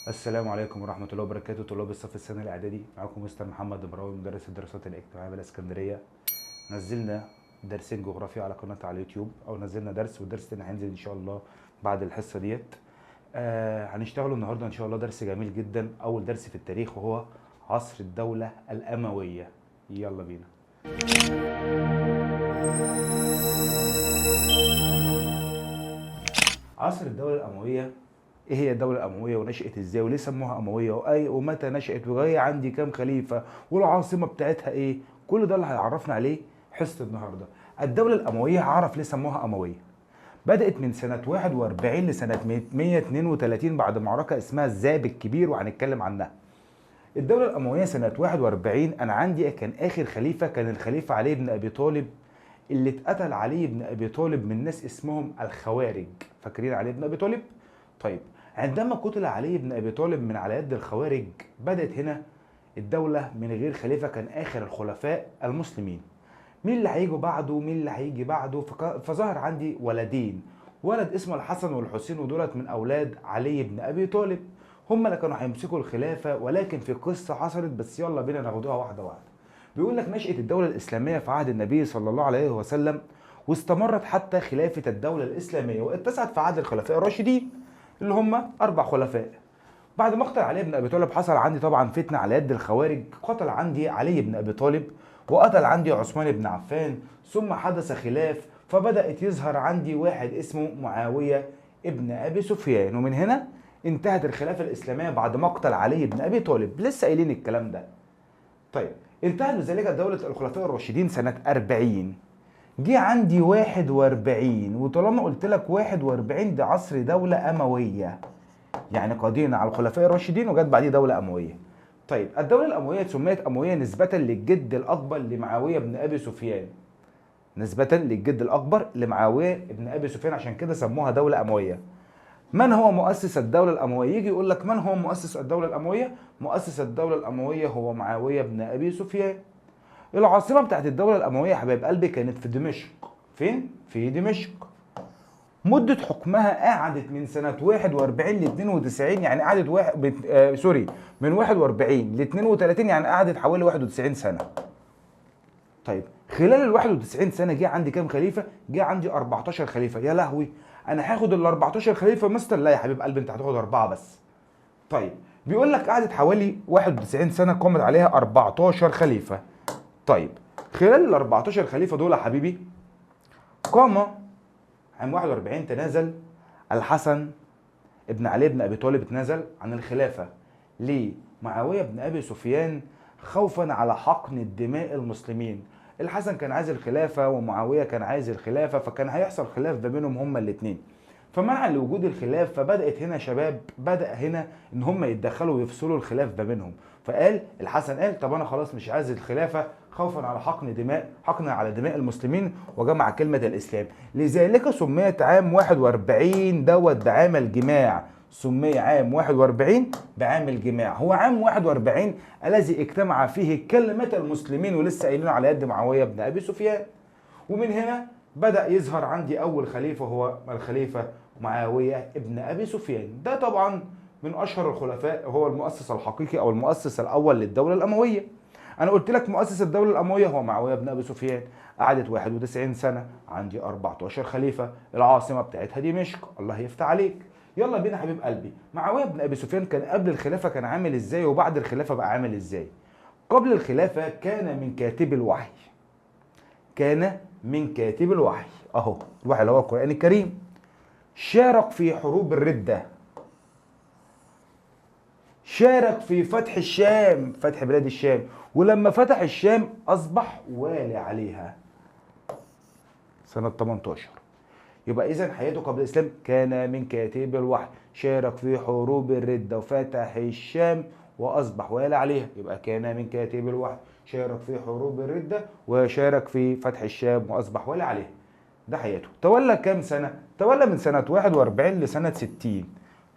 السلام عليكم ورحمة الله وبركاته. طلاب الصف الثاني الإعدادي، معاكم مستر محمد براوي مدرس الدراسات الاجتماعية بالإسكندرية. نزلنا درسين جغرافيا على قناة على اليوتيوب، أو نزلنا درس والدرس التاني هينزل إن شاء الله بعد الحصة ديت. هنشتغلوا النهاردة إن شاء الله درس جميل جدا، أول درس في التاريخ، وهو عصر الدولة الأموية. يلا بينا. عصر الدولة الأموية، ايه هي الدولة الأموية ونشأت ازاي وليه سموها أموية ومتى نشأت وجاية عندي كام خليفة والعاصمة بتاعتها ايه؟ كل ده اللي هيعرفنا عليه حصة النهاردة. الدولة الأموية هعرف ليه سموها أموية. بدأت من سنة 41 لسنة 132 بعد معركة اسمها الذئب الكبير، وهنتكلم عنها. الدولة الأموية سنة 41 أنا عندي كان آخر خليفة كان الخليفة علي بن أبي طالب، اللي اتقتل علي بن أبي طالب من ناس اسمهم الخوارج. فاكرين علي بن أبي طالب؟ طيب، عندما قتل علي بن أبي طالب من على يد الخوارج، بدأت هنا الدولة من غير خليفة، كان آخر الخلفاء المسلمين. مين اللي هيجي بعده؟ مين اللي هيجي بعده؟ فظهر عندي ولدين، ولد اسمه الحسن والحسين، ودولت من أولاد علي بن أبي طالب. هم اللي كانوا هيمسكوا الخلافة، ولكن في قصة حصلت، بس يلا بينا ناخدوها واحدة واحدة. بيقول لك نشأت الدولة الإسلامية في عهد النبي صلى الله عليه وسلم، واستمرت حتى خلافة الدولة الإسلامية، واتسعت في عهد الخلفاء الراشدين اللي هم 4 خلفاء. بعد مقتل علي بن ابي طالب حصل عندي طبعا فتنه على يد الخوارج، قتل عندي علي بن ابي طالب، وقتل عندي عثمان بن عفان، ثم حدث خلاف، فبدات يظهر عندي واحد اسمه معاويه ابن ابي سفيان، ومن هنا انتهت الخلافه الاسلاميه بعد مقتل علي بن ابي طالب. لسه قايلين الكلام ده. طيب، انتهت بذلك دوله الخلفاء الراشدين سنه 40. جه عندي 41، وطالما قلت لك 41 ده عصر دولة أموية، يعني قضينا على الخلفاء الراشدين وجت بعديه دولة أموية. طيب، الدولة الأموية سميت أموية نسبة للجد الأكبر لمعاوية بن أبي سفيان، نسبة للجد الأكبر لمعاوية بن أبي سفيان، عشان كده سموها دولة أموية. من هو مؤسس الدولة الأموية؟ يجي يقول لك من هو مؤسس الدولة الأموية؟ مؤسس الدولة الأموية هو معاوية بن أبي سفيان. العاصمة بتاعت الدولة الأموية يا حبايب قلبي كانت في دمشق. فين؟ في دمشق. مدة حكمها قعدت من سنة 41 ل 92، يعني قعدت من 41 ل 32، يعني قعدت حوالي 91 سنة. طيب، خلال ال 91 سنة جه عندي كام خليفة؟ جه عندي 14 خليفة. يا لهوي، أنا هاخد ال 14 خليفة مستر؟ لا يا حبيب قلبي، أنت هتاخد 4 بس. طيب، بيقول لك قعدت حوالي 91 سنة، قامت عليها 14 خليفة. طيب، خلال ال 14 خليفة دول يا حبيبي، قام عام 41 تنازل الحسن ابن علي بن ابي طالب، تنازل عن الخلافة لمعاوية بن ابي سفيان، خوفا على حقن دماء المسلمين. الحسن كان عايز الخلافة ومعاوية كان عايز الخلافة، فكان هيحصل خلاف ما بينهم هما الاثنين. فمنعا لوجود الخلاف، فبدأت هنا شباب، بدأ هنا ان هم يتدخلوا ويفصلوا الخلاف ما بينهم. فقال الحسن، قال طب انا خلاص مش عايز الخلافة، خوفا على حقن على دماء المسلمين، وجمع كلمة الإسلام. لذلك سميت عام 41 دوت بعام الجماع. سمي عام 41 بعام الجماع. هو عام 41 الذي اجتمع فيه كلمة المسلمين، ولسه قايلين على يد معاوية بن أبي سفيان. ومن هنا بدأ يظهر عندي أول خليفة، هو الخليفة معاوية ابن أبي سفيان. ده طبعا من أشهر الخلفاء، هو المؤسس الحقيقي أو المؤسس الأول للدولة الأموية. أنا قلت لك مؤسس الدولة الأموية هو معاوية بن أبي سفيان. قعدت 91 سنة، عندي 14 خليفة، العاصمة بتاعتها دمشق. الله يفتح عليك. يلا بينا حبيب قلبي، معاوية بن أبي سفيان كان قبل الخلافة كان عامل إزاي، وبعد الخلافة بقى عامل إزاي؟ قبل الخلافة كان من كاتب الوحي. كان من كاتب الوحي، اهو الوحي اللي هو القرآن الكريم. شارك في حروب الردة، شارك في فتح الشام، فتح بلاد الشام، ولما فتح الشام أصبح والي عليها سنة 18. يبقى إذا حياته قبل الإسلام كان من كاتب الوحي، شارك في حروب الردة وفتح الشام وأصبح والي عليها. يبقى كان من كاتب الوحي، شارك في حروب الردة وشارك في فتح الشام وأصبح والي عليها. ده حياته. تولى كام سنة؟ تولى من سنة 41 لسنة 60.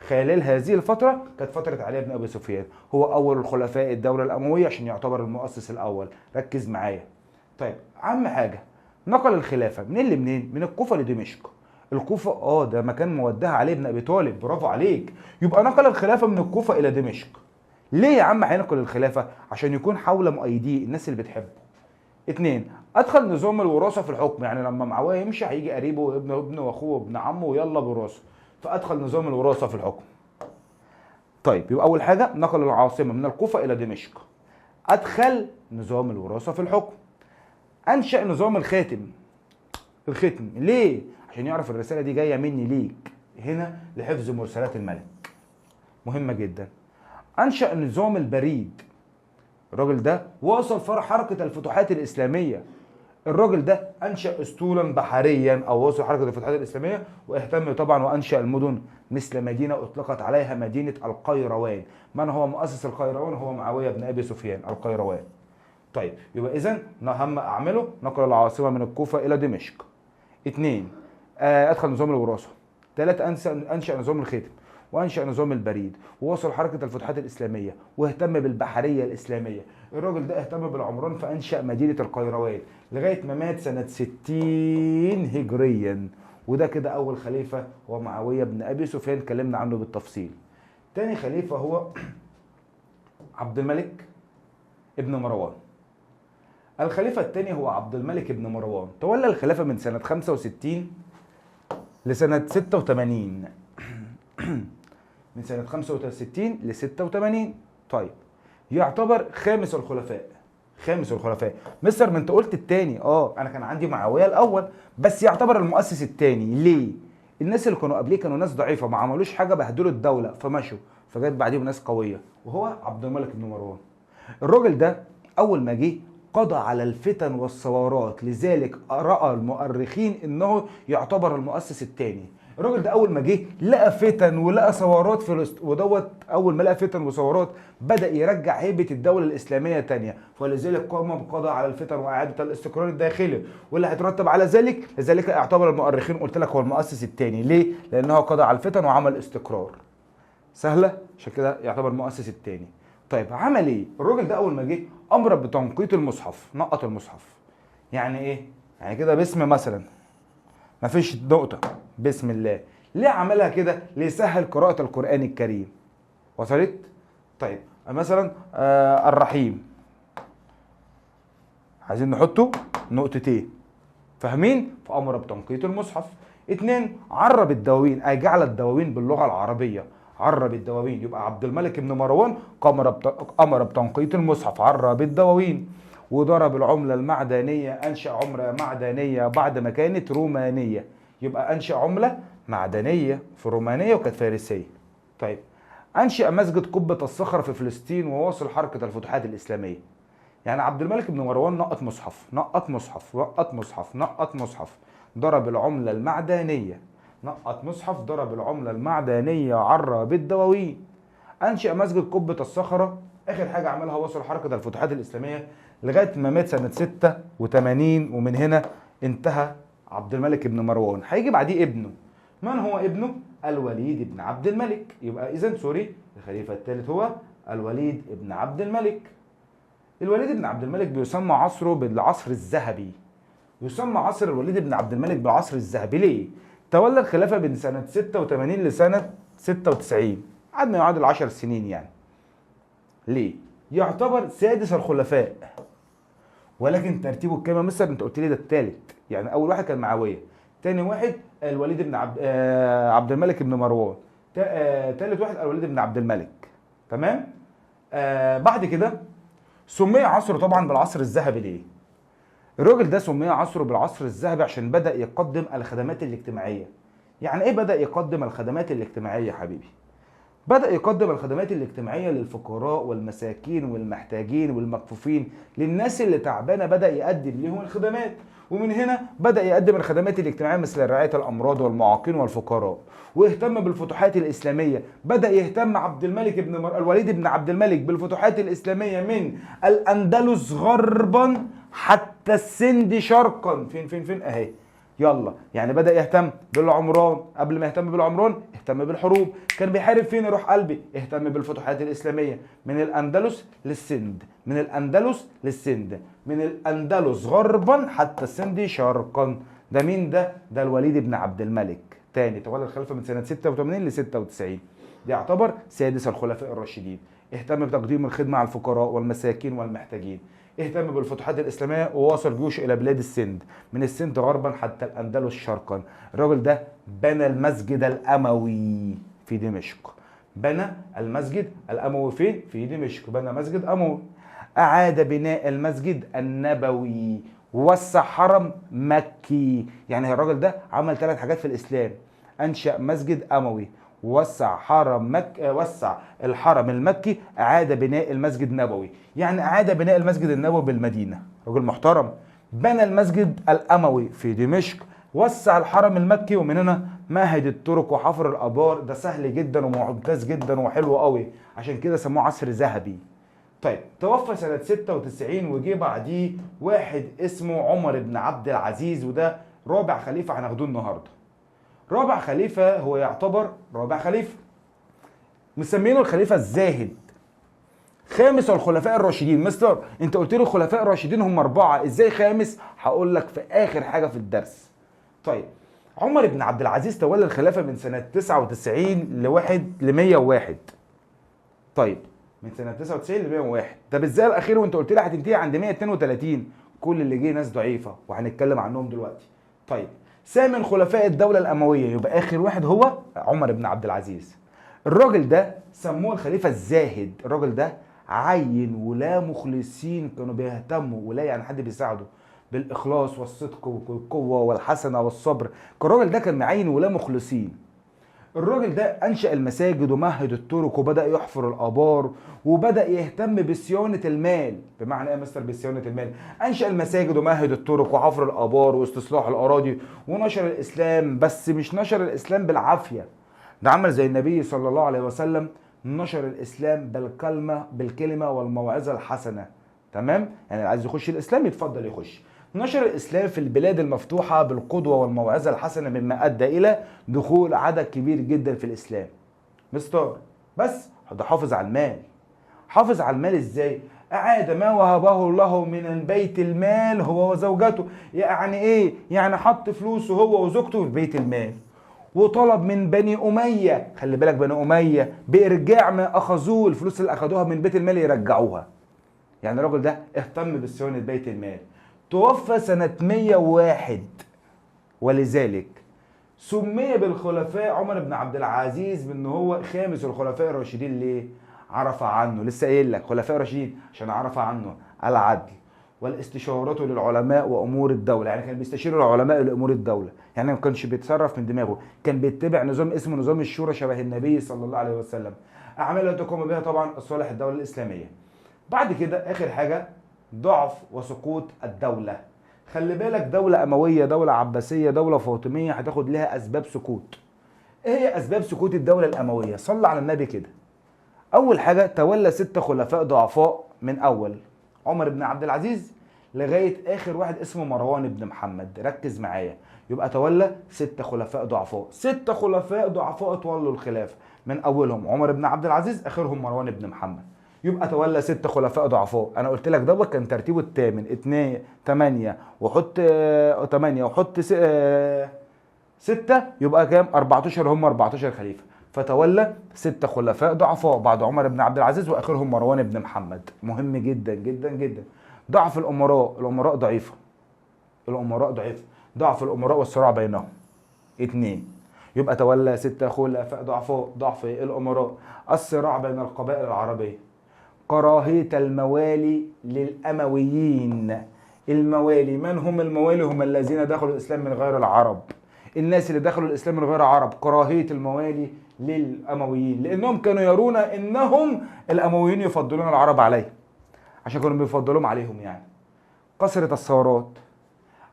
خلال هذه الفترة كانت فترة علي بن أبي سفيان، هو أول الخلفاء الدولة الأموية عشان يعتبر المؤسس الأول. ركز معايا. طيب، أهم حاجة، نقل الخلافة منين؟ من الكوفة لدمشق. الكوفة ده مكان مودها علي بن ابي طالب، برافو عليك. يبقى نقل الخلافة من الكوفة الى دمشق. ليه يا عم هينقل الخلافة؟ عشان يكون حول مؤيديه الناس اللي بتحبه. اتنين، ادخل نظام الوراثة في الحكم، يعني لما معاوية يمشي هيجي قريبه وابنه واخوه وابن عمه ويلا بوراثة، فادخل نظام الوراثة في الحكم. طيب يبقى اول حاجة نقل العاصمة من الكوفة الى دمشق، ادخل نظام الوراثة في الحكم. انشأ نظام الختم. ليه؟ عشان يعرف الرسالة دي جاية مني ليك هنا لحفظ مرسلات الملك، مهمة جدا. انشأ نظام البريد. الراجل ده وصل فرح حركة الفتوحات الإسلامية. الراجل ده أنشأ أسطولا بحريا أو وصل حركة الفتوحات الإسلامية، واهتم طبعا وأنشأ المدن مثل مدينة أطلقت عليها مدينة القيروان. من هو مؤسس القيروان؟ هو معاوية بن أبي سفيان القيروان. طيب يبقى إذن أهم أعمله نقل العاصمة من الكوفة إلى دمشق. اتنين، أدخل نظام الوراثة. تلاتة، أنشأ نظام الختم، وانشأ نظام البريد، ووصل حركة الفتوحات الإسلامية، واهتم بالبحرية الإسلامية. الراجل ده اهتم بالعمران فأنشأ مدينة القيروان لغاية ما مات سنة 60 هجريا. وده كده أول خليفة هو معاوية بن أبي سفيان، اتكلمنا عنه بالتفصيل. تاني خليفة هو عبد الملك ابن مروان. الخليفة الثاني هو عبد الملك ابن مروان، تولى الخلافة من سنة 65 لسنة 86. من سنة 65 ل 86. طيب يعتبر خامس الخلفاء. مستر ما انت قلت التاني. انا كان عندي معاوية الاول، بس يعتبر المؤسس التاني. ليه؟ الناس اللي كانوا قبليه كانوا ناس ضعيفة ما عملوش حاجة، بهدلوا الدولة فمشوا، فجت بعديهم ناس قوية وهو عبد الملك بن مروان. الراجل ده اول ما جه قضى على الفتن والثورات، لذلك رأى المؤرخين انه يعتبر المؤسس الثاني. الراجل ده اول ما جه لقى فتن ولقى ثورات ودوت اول ما لقى فتن وثورات بدا يرجع هيبه الدوله الاسلاميه تانية، فلذلك قام بقضاء على الفتن واعاده الاستقرار الداخلي واللي هيترتب على ذلك. لذلك اعتبر المؤرخين قلت لك هو المؤسس الثاني. ليه؟ لانه قضى على الفتن وعمل استقرار. سهله، عشان كده يعتبر المؤسس الثاني. طيب عمل ايه؟ الراجل ده اول ما جه امر بتنقيط المصحف، نقط المصحف. يعني ايه؟ يعني كده باسم مثلا مفيش نقطة، بسم الله. ليه عملها كده؟ ليسهل قراءة القرآن الكريم. وصلت؟ طيب مثلا الرحيم عايزين نحطه نقطتين، فاهمين؟ فأمر بتنقيط المصحف. اتنين، عرب الدواوين، أي جعل الدواوين باللغة العربية. عرب الدواوين، يبقى عبد الملك بن مروان أمر بتنقيط المصحف، عرب الدواوين. وضرب العملة المعدنية، أنشأ عملة معدنية بعد ما كانت رومانية. يبقى أنشأ عملة معدنية في رومانية وكانت فارسية. طيب أنشأ مسجد قبة الصخرة في فلسطين وواصل حركة الفتوحات الإسلامية. يعني عبد الملك بن مروان نقط مصحف. ضرب العملة المعدنية، نقط مصحف، ضرب العملة المعدنية، عرب الدواوين. أنشأ مسجد قبة الصخرة. آخر حاجة عملها وصل حركة الفتوحات الإسلامية لغاية ما مات سنة 86. ومن هنا انتهى عبد الملك بن مروان. هيجي بعديه ابنه. من هو ابنه؟ الوليد بن عبد الملك. يبقى إذن الخليفة الثالث هو الوليد بن عبد الملك. الوليد بن عبد الملك بيسمى عصره بالعصر الذهبي. يسمى عصر الوليد بن عبد الملك بالعصر الذهبي. ليه؟ تولى الخلافة بين سنة 86 لسنة 96، عاد ما يعادل 10 سنين يعني. ليه؟ يعتبر سادس الخلفاء، ولكن ترتيبه كما مثلا انت قلت لي ده الثالث. يعني اول واحد كان معاويه، ثاني واحد الوليد بن عبد الملك بن مروان، ثالث واحد الوليد بن عبد الملك. تمام؟ بعد كده سمي عصره طبعا بالعصر الذهبي. ليه؟ الراجل ده سمي عصره بالعصر الذهبي عشان بدأ يقدم الخدمات الاجتماعية. يعني ايه بدأ يقدم الخدمات الاجتماعية حبيبي؟ بدأ يقدم الخدمات الاجتماعية للفقراء والمساكين والمحتاجين والمكفوفين، للناس اللي تعبانة بدأ يقدم لهم الخدمات. ومن هنا بدأ يقدم الخدمات الاجتماعية مثل رعاية الأمراض والمعاقين والفقراء. واهتم بالفتوحات الإسلامية. بدأ يهتم الوليد بن عبد الملك بالفتوحات الإسلامية من الأندلس غربا حتى السند شرقا. فين أهي. يلا يعني بدأ يهتم بالعمران. قبل ما يهتم بالعمران اهتم بالحروب. كان بيحارب فين يا روح قلبي؟ اهتم بالفتوحات الإسلامية من الأندلس للسند، من الأندلس غربا حتى السند شرقا. ده مين ده؟ ده الوليد بن عبد الملك تاني، تولى الخلافة من سنة 86 ل 96. يعتبر سادس الخلفاء الراشدين. اهتم بتقديم الخدمة على الفقراء والمساكين والمحتاجين. اهتم بالفتوحات الإسلامية ووصل جيوش إلى بلاد السند، من السند غربا حتى الأندلس شرقا. الراجل ده بنى المسجد الأموي في دمشق. بنى المسجد الأموي فين؟ في دمشق. بنى مسجد أموي. أعاد بناء المسجد النبوي، ووسع حرم مكي. يعني الراجل ده عمل 3 حاجات في الإسلام: أنشأ مسجد أموي، وسع وسع الحرم المكي، أعاد بناء المسجد النبوي. يعني أعاد بناء المسجد النبوي بالمدينة. راجل محترم. بنى المسجد الأموي في دمشق، وسع الحرم المكي، ومن هنا مهد الطرق وحفر الآبار. ده سهل جدا وممتاز جدا وحلو قوي، عشان كده سموه عصر ذهبي. طيب توفى سنة 96 وجي بعديه واحد اسمه عمر بن عبد العزيز، وده رابع خليفة هناخدوه النهارده. رابع خليفة هو يعتبر رابع خليفة، مسمينه الخليفة الزاهد، خامس الخلفاء الراشدين. مستر انت قلت لي الخلفاء الراشدين هم 4، ازاي خامس؟ هقول لك في اخر حاجة في الدرس. طيب عمر بن عبد العزيز تولى الخلافة من سنة 99 ل 101. طيب من سنة 99 ل 101. طب ازاي الاخير وانت قلت لي هتنتهي عند 132؟ كل اللي جه ناس ضعيفة وهنتكلم عنهم دلوقتي. طيب ثامن خلفاء الدولة الأموية، يبقى آخر واحد هو عمر بن عبد العزيز. الراجل ده سموه الخليفة الزاهد. الراجل ده عين ولاة مخلصين كانوا بيهتموا، ولاة يعني حد بيساعده بالإخلاص والصدق والقوة والحسنة والصبر. الراجل ده كان معين ولاة مخلصين. الراجل ده أنشأ المساجد ومهد الطرق وبدأ يحفر الآبار وبدأ يهتم بصيانة المال. بمعنى إيه يا مستر بصيانة المال؟ أنشأ المساجد ومهد الطرق وحفر الآبار واستصلاح الأراضي ونشر الإسلام، بس مش نشر الإسلام بالعافية، ده عمل زي النبي صلى الله عليه وسلم، نشر الإسلام بالكلمة والموعظة الحسنة. تمام؟ يعني اللي عايز يخش الإسلام يتفضل يخش. نشر الإسلام في البلاد المفتوحة بالقدوة والموعظة الحسنة، مما أدى إلى دخول عدد كبير جدا في الإسلام. مستر بس ده حافظ على المال. حافظ على المال إزاي؟ أعاد ما وهبه الله من بيت المال هو وزوجته. يعني إيه؟ يعني حط فلوسه هو وزوجته في بيت المال، وطلب من بني أمية، خلي بالك بني أمية، بإرجاع ما أخذوه، الفلوس اللي أخذوها من بيت المال يرجعوها. يعني الراجل ده اهتم بصيانة بيت المال. توفى سنة 101، ولذلك سمي بالخلفاء عمر بن عبد العزيز بأنه هو خامس الخلفاء الراشدين. ليه؟ عرف عنه، لسه قايل لك خلفاء راشدين عشان عرف عنه العدل والاستشارة للعلماء وأمور الدولة. يعني كان بيستشير العلماء لأمور الدولة، يعني ما كانش بيتصرف من دماغه، كان بيتبع نظام اسمه نظام الشورى شبه النبي صلى الله عليه وسلم. أعمال لا تقوم بها طبعا الصالح الدولة الإسلامية. بعد كده آخر حاجة ضعف وسقوط الدولة. خلي بالك دولة أموية، دولة عباسية، دولة فاطمية هتاخد لها أسباب سقوط. إيه هي أسباب سقوط الدولة الأموية؟ صلى على النبي كده. أول حاجة تولى 6 خلفاء ضعفاء، من أول عمر بن عبد العزيز لغاية آخر واحد اسمه مروان بن محمد. ركز معايا، يبقى تولى 6 خلفاء ضعفاء. 6 خلفاء ضعفاء تولوا الخلافة، من أولهم عمر بن عبد العزيز، آخرهم مروان بن محمد. يبقى تولى 6 خلفاء ضعفاء. انا قلت لك دوت كان ترتيبه الثامن، 2 8 وحط 8 وحط 6، يبقى كام؟ 14. هم 14 خليفه. فتولى 6 خلفاء ضعفاء بعد عمر بن عبد العزيز، واخرهم مروان بن محمد. مهم جدا جدا جدا. ضعف الامراء، الامراء ضعيفه، الامراء ضعيفه. ضعف الامراء والصراع بينهم 2. يبقى تولى 6 خلفاء ضعفاء. ضعف الامراء، الصراع بين القبائل العربيه، كراهية الموالي للأمويين. الموالي، من هم الموالي؟ هم الذين دخلوا الإسلام من غير العرب. الناس اللي دخلوا الإسلام من غير عرب، كراهية الموالي للأمويين، لأنهم كانوا يرون إنهم الأمويين يفضلون العرب عليه، عشان كانوا بيفضلهم عليهم يعني. كثرة الثورات.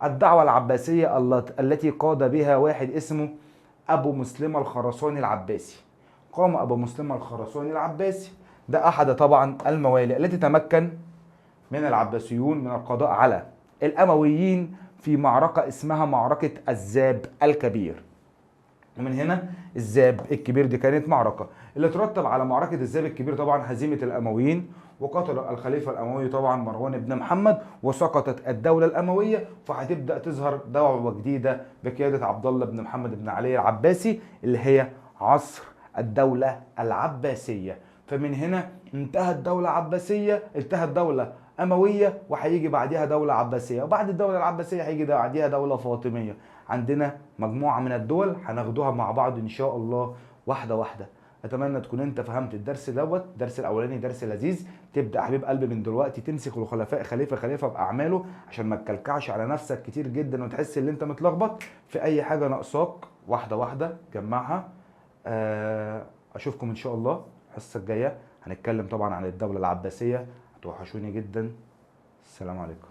الدعوة العباسية التي قاد بها واحد اسمه أبو مسلم الخراساني العباسي. قام أبو مسلم الخراساني العباسي، ده أحد طبعا الموالي التي تمكن من العباسيون من القضاء على الأمويين في معركة اسمها معركة الذاب الكبير. ومن هنا الذئب الكبير. دي كانت معركة اللي ترتب على معركة الذئب الكبير طبعا هزيمة الأمويين، وقتل الخليفة الأموي طبعا مروان بن محمد، وسقطت الدولة الأموية، فهتبدأ تظهر دولة جديدة بقيادة عبد الله بن محمد بن علي العباسي اللي هي عصر الدولة العباسية. فمن هنا انتهت دولة عباسية، انتهت دولة أموية، وهيجي بعدها دولة عباسية، وبعد الدولة العباسية هيجي بعدها دولة فاطمية. عندنا مجموعة من الدول هناخدوها مع بعض إن شاء الله واحدة واحدة. أتمنى تكون أنت فهمت الدرس دوت، الدرس الأولاني درس لذيذ. تبدأ حبيب قلبي من دلوقتي تمسك الخلفاء خليفة خليفة بأعماله، عشان ما تكلكعش على نفسك كتير جدا وتحس إن أنت متلخبط في أي حاجة ناقصاك. واحدة واحدة جمعها. أشوفكم إن شاء الله الحصة الجاية، هنتكلم طبعا عن الدولة العباسية. هتوحشوني جدا. السلام عليكم.